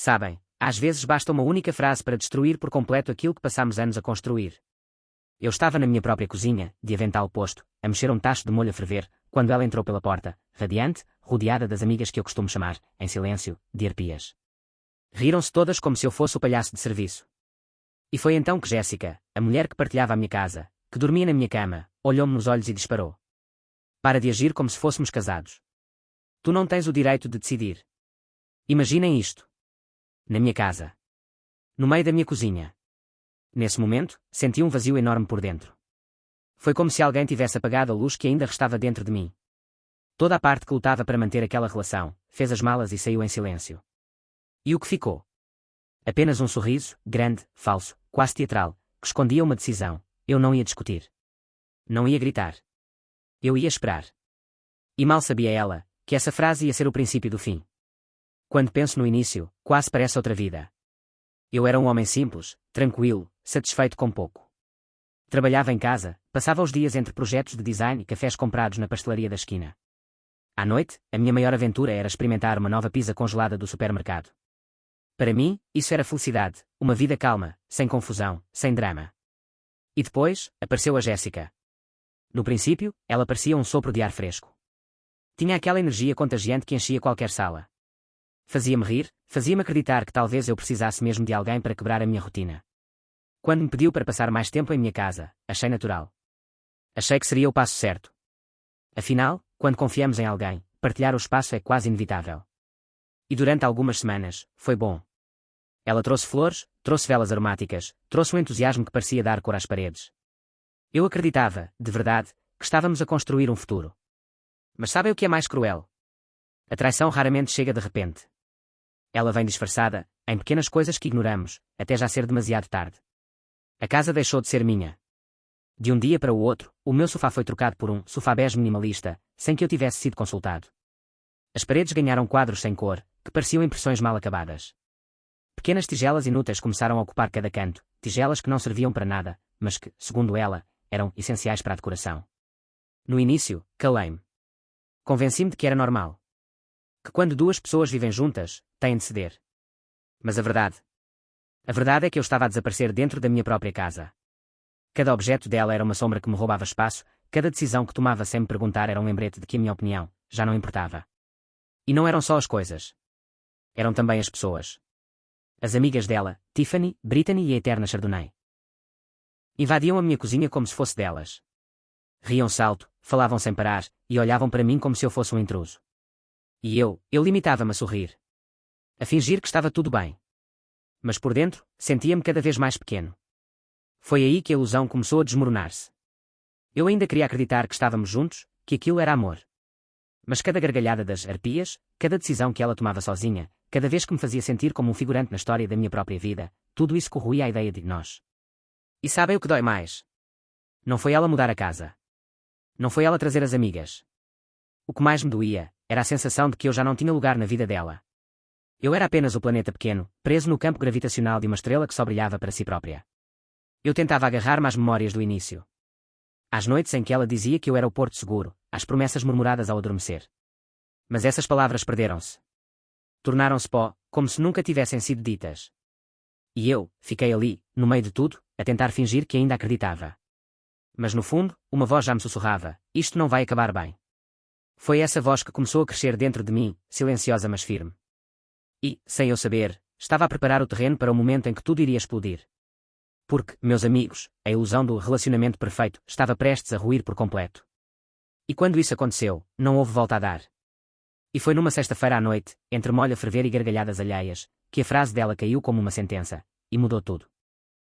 Sabem, às vezes basta uma única frase para destruir por completo aquilo que passamos anos a construir. Eu estava na minha própria cozinha, de avental posto, a mexer um tacho de molho a ferver, quando ela entrou pela porta, radiante, rodeada das amigas que eu costumo chamar, em silêncio, de arpias. Riram-se todas como se eu fosse o palhaço de serviço. E foi então que Jéssica, a mulher que partilhava a minha casa, que dormia na minha cama, olhou-me nos olhos e disparou. Para de agir como se fôssemos casados. Tu não tens o direito de decidir. Imaginem isto. Na minha casa. No meio da minha cozinha. Nesse momento, senti um vazio enorme por dentro. Foi como se alguém tivesse apagado a luz que ainda restava dentro de mim. Toda a parte que lutava para manter aquela relação, fez as malas e saiu em silêncio. E o que ficou? Apenas um sorriso, grande, falso, quase teatral, que escondia uma decisão. Eu não ia discutir. Não ia gritar. Eu ia esperar. E mal sabia ela, que essa frase ia ser o princípio do fim. Quando penso no início, quase parece outra vida. Eu era um homem simples, tranquilo, satisfeito com pouco. Trabalhava em casa, passava os dias entre projetos de design e cafés comprados na pastelaria da esquina. À noite, a minha maior aventura era experimentar uma nova pizza congelada do supermercado. Para mim, isso era felicidade, uma vida calma, sem confusão, sem drama. E depois, apareceu a Jéssica. No princípio, ela parecia um sopro de ar fresco. Tinha aquela energia contagiante que enchia qualquer sala. Fazia-me rir, fazia-me acreditar que talvez eu precisasse mesmo de alguém para quebrar a minha rotina. Quando me pediu para passar mais tempo em minha casa, achei natural. Achei que seria o passo certo. Afinal, quando confiamos em alguém, partilhar o espaço é quase inevitável. E durante algumas semanas, foi bom. Ela trouxe flores, trouxe velas aromáticas, trouxe um entusiasmo que parecia dar cor às paredes. Eu acreditava, de verdade, que estávamos a construir um futuro. Mas sabem o que é mais cruel? A traição raramente chega de repente. Ela vem disfarçada, em pequenas coisas que ignoramos, até já ser demasiado tarde. A casa deixou de ser minha. De um dia para o outro, o meu sofá foi trocado por um sofá bege minimalista, sem que eu tivesse sido consultado. As paredes ganharam quadros sem cor, que pareciam impressões mal acabadas. Pequenas tigelas inúteis começaram a ocupar cada canto, tigelas que não serviam para nada, mas que, segundo ela, eram essenciais para a decoração. No início, calei-me. Convenci-me de que era normal. Que quando duas pessoas vivem juntas, têm de ceder. Mas a verdade é que eu estava a desaparecer dentro da minha própria casa. Cada objeto dela era uma sombra que me roubava espaço, cada decisão que tomava sem me perguntar era um lembrete de que a minha opinião já não importava. E não eram só as coisas. Eram também as pessoas. As amigas dela, Tiffany, Brittany e a eterna Chardonnay. Invadiam a minha cozinha como se fosse delas. Riam-se alto, falavam sem parar, e olhavam para mim como se eu fosse um intruso. E eu limitava-me a sorrir. A fingir que estava tudo bem. Mas por dentro, sentia-me cada vez mais pequeno. Foi aí que a ilusão começou a desmoronar-se. Eu ainda queria acreditar que estávamos juntos, que aquilo era amor. Mas cada gargalhada das arpias, cada decisão que ela tomava sozinha, cada vez que me fazia sentir como um figurante na história da minha própria vida, tudo isso corroía a ideia de nós. E sabem o que dói mais? Não foi ela mudar a casa. Não foi ela trazer as amigas. O que mais me doía, era a sensação de que eu já não tinha lugar na vida dela. Eu era apenas o planeta pequeno, preso no campo gravitacional de uma estrela que só brilhava para si própria. Eu tentava agarrar-me às memórias do início. Às noites em que ela dizia que eu era o porto seguro, às promessas murmuradas ao adormecer. Mas essas palavras perderam-se. Tornaram-se pó, como se nunca tivessem sido ditas. E eu, fiquei ali, no meio de tudo, a tentar fingir que ainda acreditava. Mas no fundo, uma voz já me sussurrava, isto não vai acabar bem. Foi essa voz que começou a crescer dentro de mim, silenciosa mas firme. E, sem eu saber, estava a preparar o terreno para o momento em que tudo iria explodir. Porque, meus amigos, a ilusão do relacionamento perfeito estava prestes a ruir por completo. E quando isso aconteceu, não houve volta a dar. E foi numa sexta-feira à noite, entre molho a ferver e gargalhadas alheias, que a frase dela caiu como uma sentença, e mudou tudo.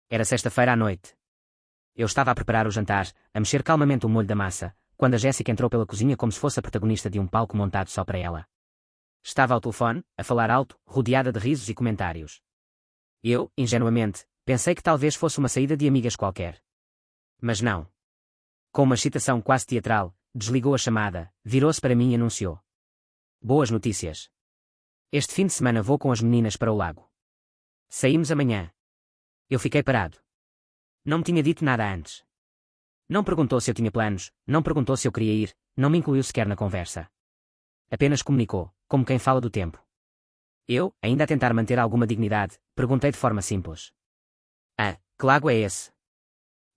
Era sexta-feira à noite. Eu estava a preparar o jantar, a mexer calmamente o molho da massa, quando a Jéssica entrou pela cozinha como se fosse a protagonista de um palco montado só para ela. Estava ao telefone, a falar alto, rodeada de risos e comentários. Eu, ingenuamente, pensei que talvez fosse uma saída de amigas qualquer. Mas não. Com uma excitação quase teatral, desligou a chamada, virou-se para mim e anunciou. Boas notícias. Este fim de semana vou com as meninas para o lago. Saímos amanhã. Eu fiquei parado. Não me tinha dito nada antes. Não perguntou se eu tinha planos, não perguntou se eu queria ir, não me incluiu sequer na conversa. Apenas comunicou, como quem fala do tempo. Eu, ainda a tentar manter alguma dignidade, perguntei de forma simples. Ah, que lago é esse?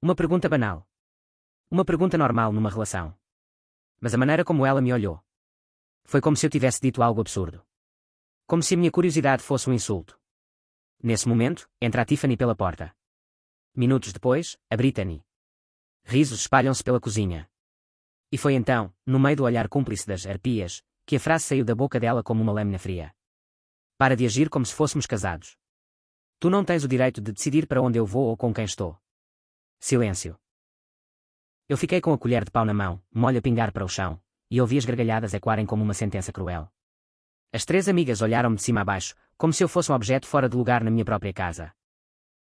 Uma pergunta banal. Uma pergunta normal numa relação. Mas a maneira como ela me olhou. Foi como se eu tivesse dito algo absurdo. Como se a minha curiosidade fosse um insulto. Nesse momento, entra a Tiffany pela porta. Minutos depois, a Brittany. Risos espalham-se pela cozinha. E foi então, no meio do olhar cúmplice das arpias, que a frase saiu da boca dela como uma lâmina fria. Para de agir como se fôssemos casados. Tu não tens o direito de decidir para onde eu vou ou com quem estou. Silêncio. Eu fiquei com a colher de pau na mão, molho a pingar para o chão, e ouvi as gargalhadas ecoarem como uma sentença cruel. As três amigas olharam-me de cima a baixo, como se eu fosse um objeto fora de lugar na minha própria casa.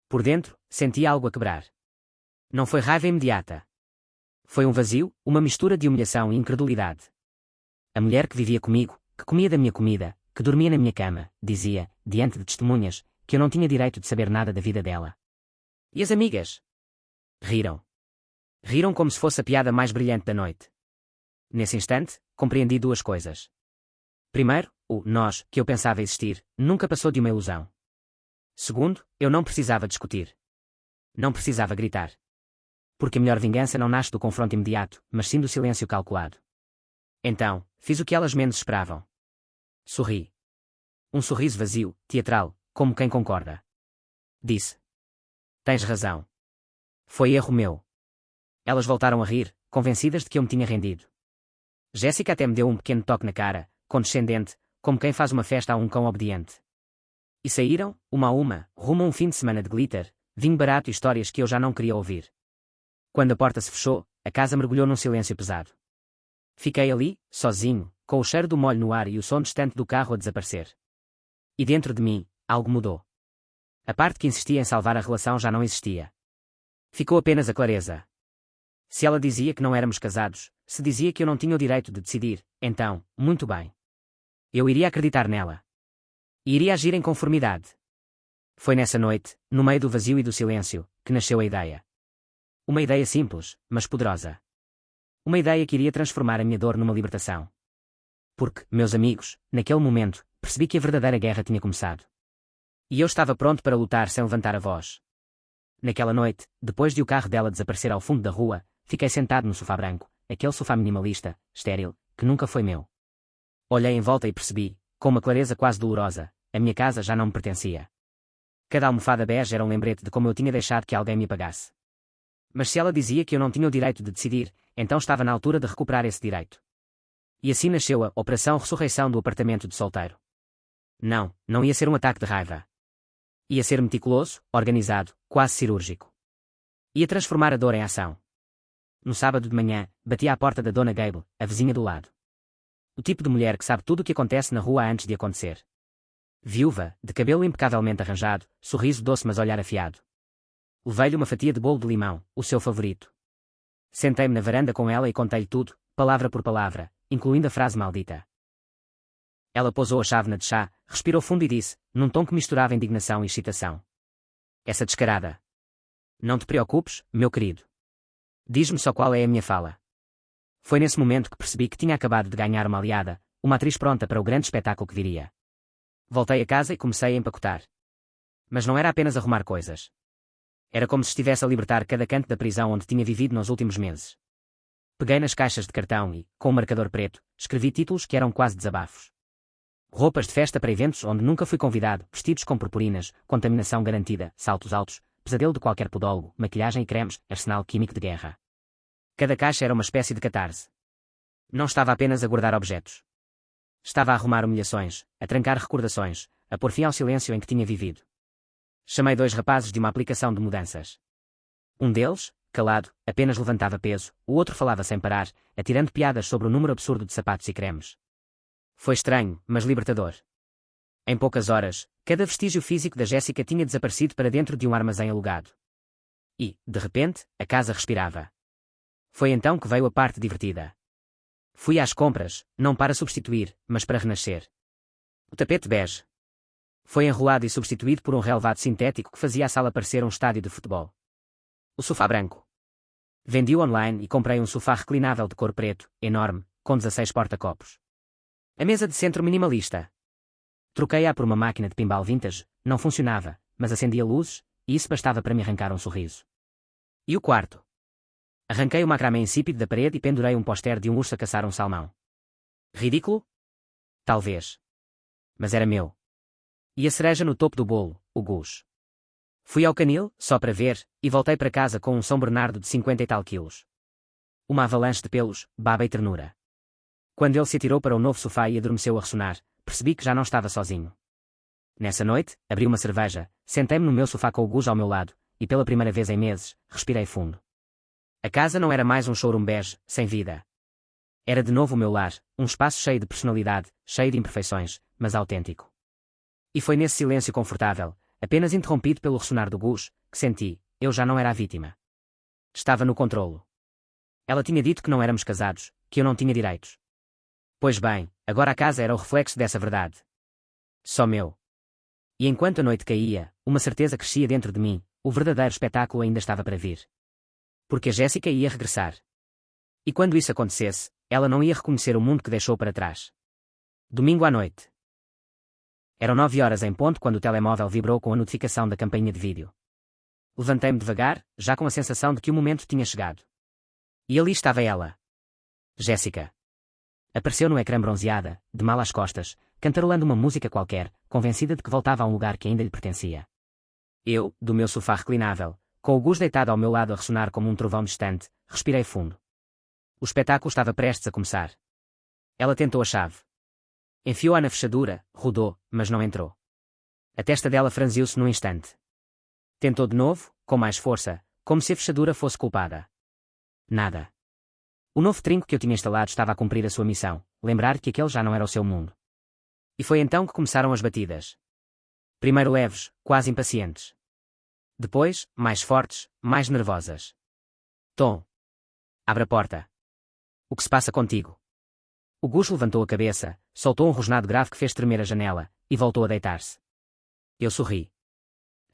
Por dentro, senti algo a quebrar. Não foi raiva imediata. Foi um vazio, uma mistura de humilhação e incredulidade. A mulher que vivia comigo, que comia da minha comida, que dormia na minha cama, dizia, diante de testemunhas, que eu não tinha direito de saber nada da vida dela. E as amigas? Riram. Riram como se fosse a piada mais brilhante da noite. Nesse instante, compreendi duas coisas. Primeiro, o nós, que eu pensava existir, nunca passou de uma ilusão. Segundo, eu não precisava discutir. Não precisava gritar. Porque a melhor vingança não nasce do confronto imediato, mas sim do silêncio calculado. Então, fiz o que elas menos esperavam. Sorri. Um sorriso vazio, teatral, como quem concorda. Disse. Tens razão. Foi erro meu. Elas voltaram a rir, convencidas de que eu me tinha rendido. Jéssica até me deu um pequeno toque na cara, condescendente, como quem faz uma festa a um cão obediente. E saíram, uma a uma, rumo a um fim de semana de glitter, vinho barato e histórias que eu já não queria ouvir. Quando a porta se fechou, a casa mergulhou num silêncio pesado. Fiquei ali, sozinho, com o cheiro do molho no ar e o som distante do carro a desaparecer. E dentro de mim, algo mudou. A parte que insistia em salvar a relação já não existia. Ficou apenas a clareza. Se ela dizia que não éramos casados, se dizia que eu não tinha o direito de decidir, então, muito bem. Eu iria acreditar nela. E iria agir em conformidade. Foi nessa noite, no meio do vazio e do silêncio, que nasceu a ideia. Uma ideia simples, mas poderosa. Uma ideia que iria transformar a minha dor numa libertação. Porque, meus amigos, naquele momento, percebi que a verdadeira guerra tinha começado. E eu estava pronto para lutar sem levantar a voz. Naquela noite, depois de o carro dela desaparecer ao fundo da rua, fiquei sentado no sofá branco, aquele sofá minimalista, estéril, que nunca foi meu. Olhei em volta e percebi, com uma clareza quase dolorosa, a minha casa já não me pertencia. Cada almofada bege era um lembrete de como eu tinha deixado que alguém me apagasse. Mas se ela dizia que eu não tinha o direito de decidir, então estava na altura de recuperar esse direito. E assim nasceu a Operação Ressurreição do apartamento de solteiro. Não, não ia ser um ataque de raiva. Ia ser meticuloso, organizado, quase cirúrgico. Ia transformar a dor em ação. No sábado de manhã, bati à porta da Dona Gable, a vizinha do lado. O tipo de mulher que sabe tudo o que acontece na rua antes de acontecer. Viúva, de cabelo impecavelmente arranjado, sorriso doce mas olhar afiado. Levei-lhe uma fatia de bolo de limão, o seu favorito. Sentei-me na varanda com ela e contei-lhe tudo, palavra por palavra, incluindo a frase maldita. Ela pousou a chávena de chá, respirou fundo e disse, num tom que misturava indignação e excitação. Essa descarada. Não te preocupes, meu querido. Diz-me só qual é a minha fala. Foi nesse momento que percebi que tinha acabado de ganhar uma aliada, uma atriz pronta para o grande espetáculo que viria. Voltei a casa e comecei a empacotar. Mas não era apenas arrumar coisas. Era como se estivesse a libertar cada canto da prisão onde tinha vivido nos últimos meses. Peguei nas caixas de cartão e, com um marcador preto, escrevi títulos que eram quase desabafos. Roupas de festa para eventos onde nunca fui convidado, vestidos com purpurinas, contaminação garantida, saltos altos, pesadelo de qualquer podólogo, maquilhagem e cremes, arsenal químico de guerra. Cada caixa era uma espécie de catarse. Não estava apenas a guardar objetos. Estava a arrumar humilhações, a trancar recordações, a pôr fim ao silêncio em que tinha vivido. Chamei 2 rapazes de uma aplicação de mudanças. Um deles, calado, apenas levantava peso, o outro falava sem parar, atirando piadas sobre o número absurdo de sapatos e cremes. Foi estranho, mas libertador. Em poucas horas, cada vestígio físico da Jéssica tinha desaparecido para dentro de um armazém alugado. E, de repente, a casa respirava. Foi então que veio a parte divertida. Fui às compras, não para substituir, mas para renascer. O tapete bege foi enrolado e substituído por um relevado sintético que fazia a sala parecer um estádio de futebol. O sofá branco. Vendi-o online e comprei um sofá reclinável de cor preto, enorme, com 16 porta-copos. A mesa de centro minimalista. Troquei-a por uma máquina de pinball vintage, não funcionava, mas acendia luzes, e isso bastava para me arrancar um sorriso. E o quarto? Arranquei o macramé insípido da parede e pendurei um póster de um urso a caçar um salmão. Ridículo? Talvez. Mas era meu. E a cereja no topo do bolo, o Gus. Fui ao canil, só para ver, e voltei para casa com um São Bernardo de 50 e tal quilos. Uma avalanche de pelos, baba e ternura. Quando ele se atirou para o novo sofá e adormeceu a ressonar, percebi que já não estava sozinho. Nessa noite, abri uma cerveja, sentei-me no meu sofá com o Gus ao meu lado, e pela primeira vez em meses, respirei fundo. A casa não era mais um showroom bege, sem vida. Era de novo o meu lar, um espaço cheio de personalidade, cheio de imperfeições, mas autêntico. E foi nesse silêncio confortável, apenas interrompido pelo ressonar do Gus, que senti, eu já não era a vítima. Estava no controlo. Ela tinha dito que não éramos casados, que eu não tinha direitos. Pois bem, agora a casa era o reflexo dessa verdade. Só meu. E enquanto a noite caía, uma certeza crescia dentro de mim, o verdadeiro espetáculo ainda estava para vir. Porque a Jéssica ia regressar. E quando isso acontecesse, ela não ia reconhecer o mundo que deixou para trás. Domingo à noite. Eram 9 horas em ponto quando o telemóvel vibrou com a notificação da campainha de vídeo. Levantei-me devagar, já com a sensação de que o momento tinha chegado. E ali estava ela. Jéssica. Apareceu no ecrã bronzeada, de mal às costas, cantarolando uma música qualquer, convencida de que voltava a um lugar que ainda lhe pertencia. Eu, do meu sofá reclinável, com o Gus deitado ao meu lado a ressonar como um trovão distante, respirei fundo. O espetáculo estava prestes a começar. Ela tentou a chave. Enfiou-a na fechadura, rodou, mas não entrou. A testa dela franziu-se num instante. Tentou de novo, com mais força, como se a fechadura fosse culpada. Nada. O novo trinco que eu tinha instalado estava a cumprir a sua missão, lembrar que aquele já não era o seu mundo. E foi então que começaram as batidas. Primeiro leves, quase impacientes. Depois, mais fortes, mais nervosas. Tom. Abre a porta. O que se passa contigo? O Gus levantou a cabeça, soltou um rosnado grave que fez tremer a janela, e voltou a deitar-se. Eu sorri.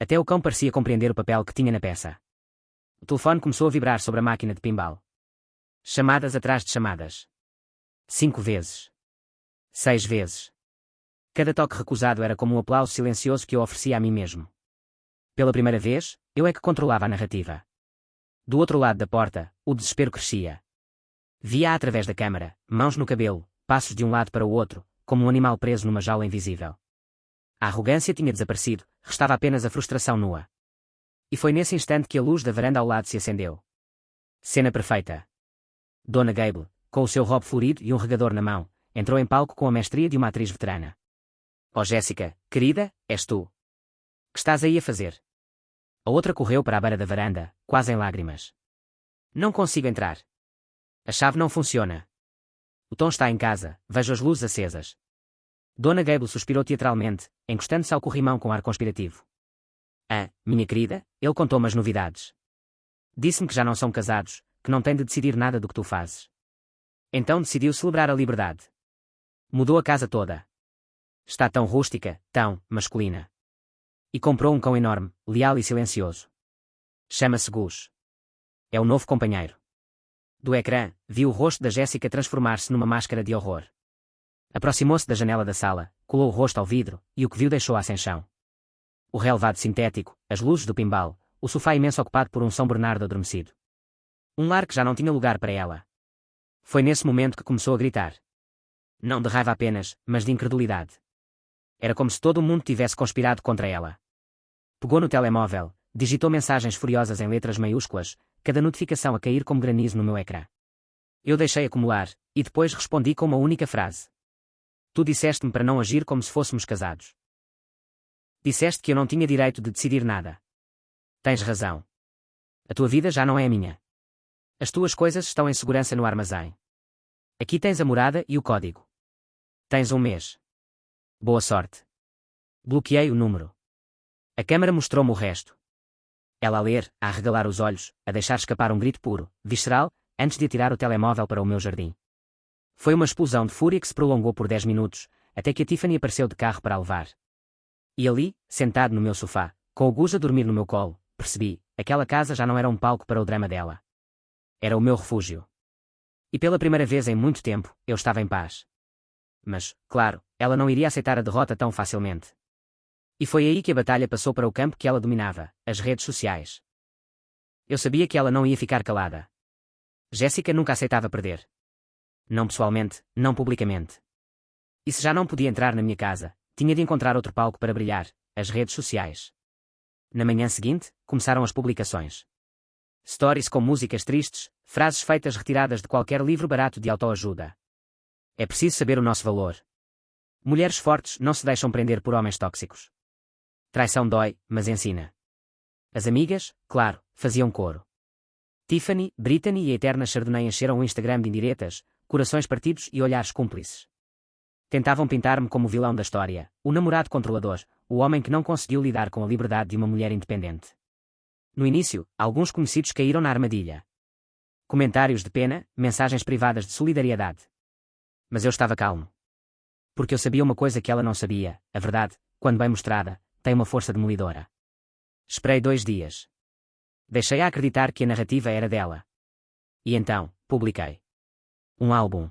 Até o cão parecia compreender o papel que tinha na peça. O telefone começou a vibrar sobre a máquina de pinball. Chamadas atrás de chamadas. 5 vezes. 6 vezes. Cada toque recusado era como um aplauso silencioso que eu oferecia a mim mesmo. Pela primeira vez, eu é que controlava a narrativa. Do outro lado da porta, o desespero crescia. Via-a através da câmara, mãos no cabelo, passos de um lado para o outro, como um animal preso numa jaula invisível. A arrogância tinha desaparecido, restava apenas a frustração nua. E foi nesse instante que a luz da varanda ao lado se acendeu. Cena perfeita. Dona Gable, com o seu robe florido e um regador na mão, entrou em palco com a mestria de uma atriz veterana. Oh Jéssica, querida, és tu. Que estás aí a fazer? A outra correu para a beira da varanda, quase em lágrimas. Não consigo entrar. A chave não funciona. O Tom está em casa, vejo as luzes acesas. Dona Gable suspirou teatralmente, encostando-se ao corrimão com ar conspirativo. Ah, minha querida, ele contou-me as novidades. Disse-me que já não são casados, que não tem de decidir nada do que tu fazes. Então decidiu celebrar a liberdade. Mudou a casa toda. Está tão rústica, tão masculina. E comprou um cão enorme, leal e silencioso. Chama-se Gus. É o novo companheiro. Do ecrã, viu o rosto da Jéssica transformar-se numa máscara de horror. Aproximou-se da janela da sala, colou o rosto ao vidro, e o que viu deixou-a sem chão. O relevado sintético, as luzes do pinball, o sofá imenso ocupado por um São Bernardo adormecido. Um lar que já não tinha lugar para ela. Foi nesse momento que começou a gritar. Não de raiva apenas, mas de incredulidade. Era como se todo o mundo tivesse conspirado contra ela. Pegou no telemóvel, digitou mensagens furiosas em letras maiúsculas, cada notificação a cair como granizo no meu ecrã. Eu deixei acumular, e depois respondi com uma única frase. Tu disseste-me para não agir como se fôssemos casados. Disseste que eu não tinha direito de decidir nada. Tens razão. A tua vida já não é a minha. As tuas coisas estão em segurança no armazém. Aqui tens a morada e o código. Tens um mês. Boa sorte. Bloqueei o número. A câmara mostrou-me o resto. Ela a ler, a arregalar os olhos, a deixar escapar um grito puro, visceral, antes de atirar o telemóvel para o meu jardim. Foi uma explosão de fúria que se prolongou por 10 minutos, até que a Tiffany apareceu de carro para a levar. E ali, sentado no meu sofá, com o Gus a dormir no meu colo, percebi, aquela casa já não era um palco para o drama dela. Era o meu refúgio. E pela primeira vez em muito tempo, eu estava em paz. Mas, claro, ela não iria aceitar a derrota tão facilmente. E foi aí que a batalha passou para o campo que ela dominava, as redes sociais. Eu sabia que ela não ia ficar calada. Jéssica nunca aceitava perder. Não pessoalmente, não publicamente. E se já não podia entrar na minha casa, tinha de encontrar outro palco para brilhar, as redes sociais. Na manhã seguinte, começaram as publicações. Stories com músicas tristes, frases feitas retiradas de qualquer livro barato de autoajuda. É preciso saber o nosso valor. Mulheres fortes não se deixam prender por homens tóxicos. Traição dói, mas ensina. As amigas, claro, faziam coro. Tiffany, Brittany e a eterna Chardonnay encheram o Instagram de indiretas, corações partidos e olhares cúmplices. Tentavam pintar-me como o vilão da história, o namorado controlador, o homem que não conseguiu lidar com a liberdade de uma mulher independente. No início, alguns conhecidos caíram na armadilha. Comentários de pena, mensagens privadas de solidariedade. Mas eu estava calmo. Porque eu sabia uma coisa que ela não sabia, a verdade, quando bem mostrada, tem uma força demolidora. Esperei 2 dias. Deixei-a acreditar que a narrativa era dela. E então, publiquei. Um álbum.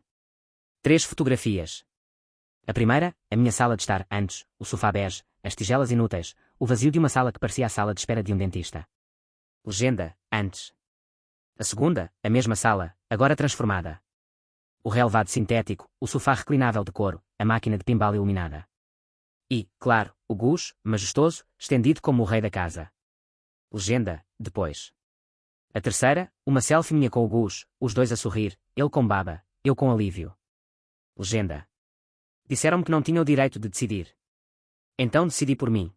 3 fotografias. A primeira, a minha sala de estar, antes, o sofá bege, as tigelas inúteis, o vazio de uma sala que parecia a sala de espera de um dentista. Legenda, antes. A segunda, a mesma sala, agora transformada. O relevado sintético, o sofá reclinável de couro, a máquina de pinball iluminada. E, claro, o Gus, majestoso, estendido como o rei da casa. Legenda, depois. A terceira, uma selfie minha com o Gus, os dois a sorrir, ele com baba, eu com alívio. Legenda. Disseram-me que não tinha o direito de decidir. Então decidi por mim.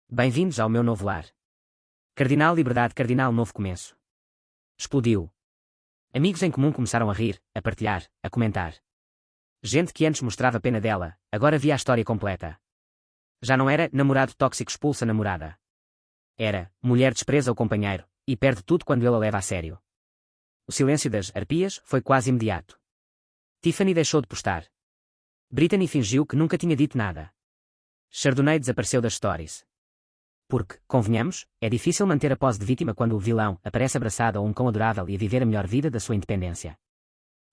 Bem-vindos ao meu novo lar. Cardinal Liberdade, Cardinal Novo Começo. Explodiu. Amigos em comum começaram a rir, a partilhar, a comentar. Gente que antes mostrava pena dela, agora via a história completa. Já não era namorado tóxico expulsa namorada. Era mulher despreza o companheiro, e perde tudo quando ele a leva a sério. O silêncio das arpias foi quase imediato. Tiffany deixou de postar. Brittany fingiu que nunca tinha dito nada. Chardonnay desapareceu das stories. Porque, convenhamos, é difícil manter a pose de vítima quando o vilão aparece abraçado a um cão adorável e a viver a melhor vida da sua independência.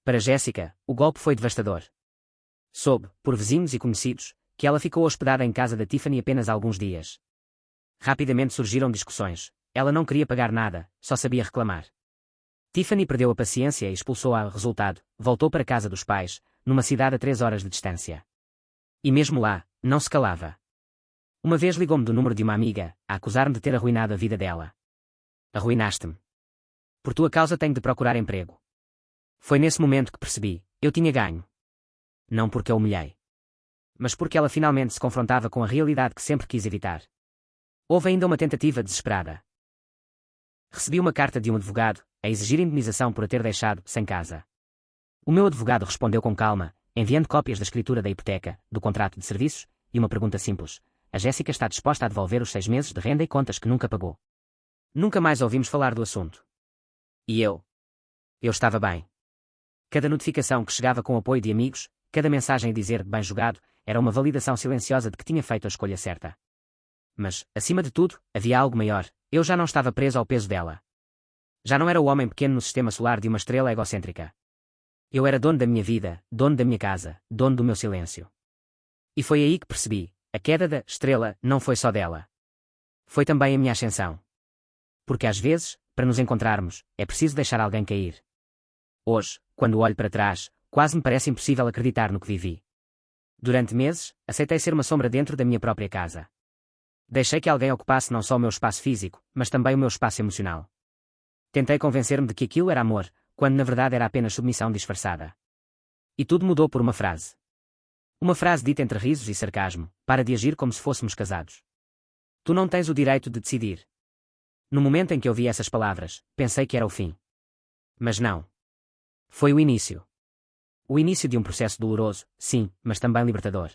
Para Jéssica, o golpe foi devastador. Soube, por vizinhos e conhecidos, que ela ficou hospedada em casa da Tiffany apenas alguns dias. Rapidamente surgiram discussões. Ela não queria pagar nada, só sabia reclamar. Tiffany perdeu a paciência e expulsou-a. Resultado, voltou para a casa dos pais, numa cidade a 3 horas de distância. E mesmo lá, não se calava. Uma vez ligou-me do número de uma amiga, a acusar-me de ter arruinado a vida dela. Arruinaste-me. Por tua causa tenho de procurar emprego. Foi nesse momento que percebi, eu tinha ganho. Não porque a humilhei. Mas porque ela finalmente se confrontava com a realidade que sempre quis evitar. Houve ainda uma tentativa desesperada. Recebi uma carta de um advogado, a exigir indenização por a ter deixado sem casa. O meu advogado respondeu com calma, enviando cópias da escritura da hipoteca, do contrato de serviços, e uma pergunta simples. A Jéssica está disposta a devolver os 6 meses de renda e contas que nunca pagou. Nunca mais ouvimos falar do assunto. E eu? Eu estava bem. Cada notificação que chegava com o apoio de amigos, cada mensagem a dizer bem jogado, era uma validação silenciosa de que tinha feito a escolha certa. Mas, acima de tudo, havia algo maior. Eu já não estava preso ao peso dela. Já não era o homem pequeno no sistema solar de uma estrela egocêntrica. Eu era dono da minha vida, dono da minha casa, dono do meu silêncio. E foi aí que percebi, a queda da estrela não foi só dela. Foi também a minha ascensão. Porque às vezes, para nos encontrarmos, é preciso deixar alguém cair. Hoje, quando olho para trás, quase me parece impossível acreditar no que vivi. Durante meses, aceitei ser uma sombra dentro da minha própria casa. Deixei que alguém ocupasse não só o meu espaço físico, mas também o meu espaço emocional. Tentei convencer-me de que aquilo era amor, quando na verdade era apenas submissão disfarçada. E tudo mudou por uma frase. Uma frase dita entre risos e sarcasmo, para de agir como se fôssemos casados. Tu não tens o direito de decidir. No momento em que ouvi essas palavras, pensei que era o fim. Mas não. Foi o início. O início de um processo doloroso, sim, mas também libertador.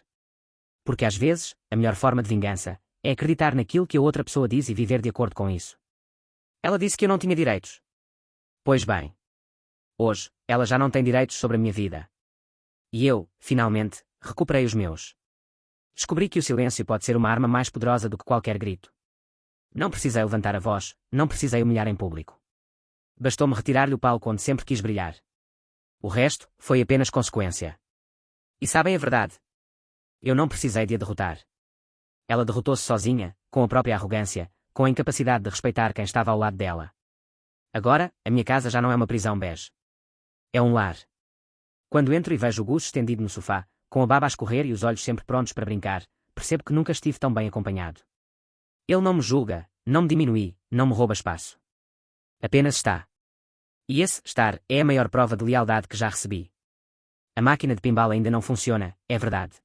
Porque às vezes, a melhor forma de vingança é acreditar naquilo que a outra pessoa diz e viver de acordo com isso. Ela disse que eu não tinha direitos. Pois bem. Hoje, ela já não tem direitos sobre a minha vida. E eu, finalmente, recuperei os meus. Descobri que o silêncio pode ser uma arma mais poderosa do que qualquer grito. Não precisei levantar a voz, não precisei humilhar em público. Bastou-me retirar-lhe o palco onde sempre quis brilhar. O resto foi apenas consequência. E sabem a verdade? Eu não precisei de a derrotar. Ela derrotou-se sozinha, com a própria arrogância, com a incapacidade de respeitar quem estava ao lado dela. Agora, a minha casa já não é uma prisão bege. É um lar. Quando entro e vejo o Gus estendido no sofá, com a baba a escorrer e os olhos sempre prontos para brincar, percebo que nunca estive tão bem acompanhado. Ele não me julga, não me diminui, não me rouba espaço. Apenas está. E esse estar é a maior prova de lealdade que já recebi. A máquina de pinball ainda não funciona, é verdade.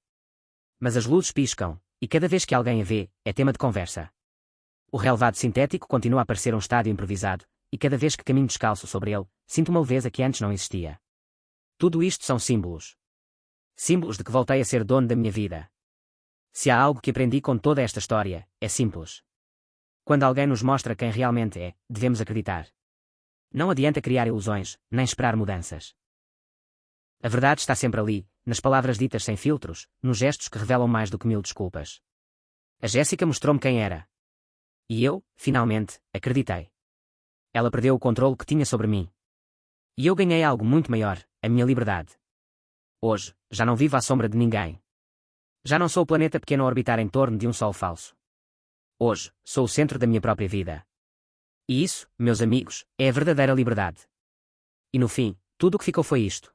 Mas as luzes piscam, e cada vez que alguém a vê, é tema de conversa. O relevado sintético continua a parecer um estádio improvisado, e cada vez que caminho descalço sobre ele, sinto uma leveza que antes não existia. Tudo isto são símbolos. Símbolos de que voltei a ser dono da minha vida. Se há algo que aprendi com toda esta história, é simples. Quando alguém nos mostra quem realmente é, devemos acreditar. Não adianta criar ilusões, nem esperar mudanças. A verdade está sempre ali, nas palavras ditas sem filtros, nos gestos que revelam mais do que 1000 desculpas. A Jéssica mostrou-me quem era. E eu, finalmente, acreditei. Ela perdeu o controle que tinha sobre mim. E eu ganhei algo muito maior, a minha liberdade. Hoje, já não vivo à sombra de ninguém. Já não sou o planeta pequeno a orbitar em torno de um sol falso. Hoje, sou o centro da minha própria vida. E isso, meus amigos, é a verdadeira liberdade. E no fim, tudo o que ficou foi isto.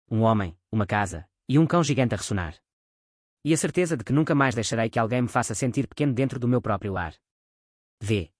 Um homem, uma casa, e um cão gigante a ressonar. E a certeza de que nunca mais deixarei que alguém me faça sentir pequeno dentro do meu próprio lar. V.